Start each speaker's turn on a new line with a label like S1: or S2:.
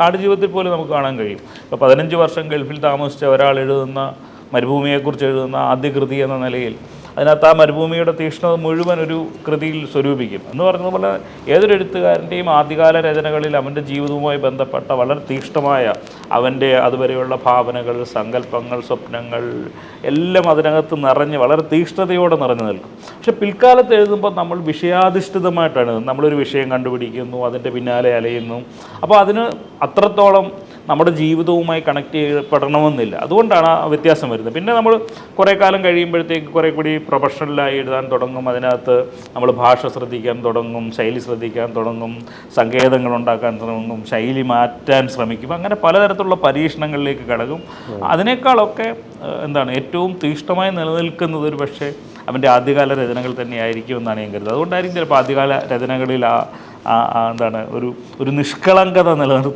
S1: ആടുജീവിതത്തിൽ പോലും നമുക്ക് കാണാൻ കഴിയും. ഇപ്പോൾ 15 വർഷം ഗൾഫിൽ താമസിച്ച ഒരാൾ എഴുതുന്ന മരുഭൂമിയെക്കുറിച്ച് എഴുതുന്ന ആദ്യ കൃതി എന്ന നിലയിൽ അതിനകത്ത് ആ മരുഭൂമിയുടെ തീക്ഷ്ണത മുഴുവൻ ഒരു കൃതിയിൽ സ്വരൂപിക്കും. എന്ന് പറഞ്ഞതുപോലെ ഏതൊരു എഴുത്തുകാരൻ്റെയും ആദ്യകാല രചനകളിൽ അവൻ്റെ ജീവിതവുമായി ബന്ധപ്പെട്ട വളരെ തീക്ഷ്ണമായ അവൻ്റെ അതുവരെയുള്ള ഭാവനകൾ, സങ്കല്പങ്ങൾ, സ്വപ്നങ്ങൾ എല്ലാം അതിനകത്ത് നിറഞ്ഞ് വളരെ തീക്ഷ്ണതയോടെ നിറഞ്ഞു നിൽക്കും. പക്ഷെ പിൽക്കാലത്ത് എഴുതുമ്പോൾ നമ്മൾ വിഷയാധിഷ്ഠിതമായിട്ടാണ് നമ്മളൊരു വിഷയം കണ്ടുപിടിക്കുന്നു, അതിൻ്റെ പിന്നാലെ അലയുന്നു. അപ്പോൾ അതിന് അത്രത്തോളം നമ്മുടെ ജീവിതവുമായി കണക്ട് ചെയ്യപ്പെടണമെന്നില്ല. അതുകൊണ്ടാണ് ആ വ്യത്യാസം വരുന്നത്. പിന്നെ നമ്മൾ കുറേ കാലം കഴിയുമ്പോഴത്തേക്ക് കുറേ കൂടി പ്രൊഫഷണലായി എഴുതാൻ തുടങ്ങും. അതിനകത്ത് നമ്മൾ ഭാഷ ശ്രദ്ധിക്കാൻ തുടങ്ങും, ശൈലി ശ്രദ്ധിക്കാൻ തുടങ്ങും, സങ്കേതങ്ങൾ ഉണ്ടാക്കാൻ തുടങ്ങും, ശൈലി മാറ്റാൻ ശ്രമിക്കും. അങ്ങനെ പലതരത്തിലുള്ള പരീക്ഷണങ്ങളിലേക്ക് കടക്കും. അതിനേക്കാളൊക്കെ ഏറ്റവും തീക്ഷ്ണമായി നിലനിൽക്കുന്നത് ഒരു പക്ഷേ അവൻ്റെ ആദ്യകാല രചനകൾ തന്നെയായിരിക്കും എന്നാണ് ഞാൻ കരുതുന്നത്. അതുകൊണ്ടായിരിക്കും ചിലപ്പോൾ ആദ്യകാല രചനകളിൽ ഒരു നിഷ്കളങ്കത നിലനിർത്തുന്നത്.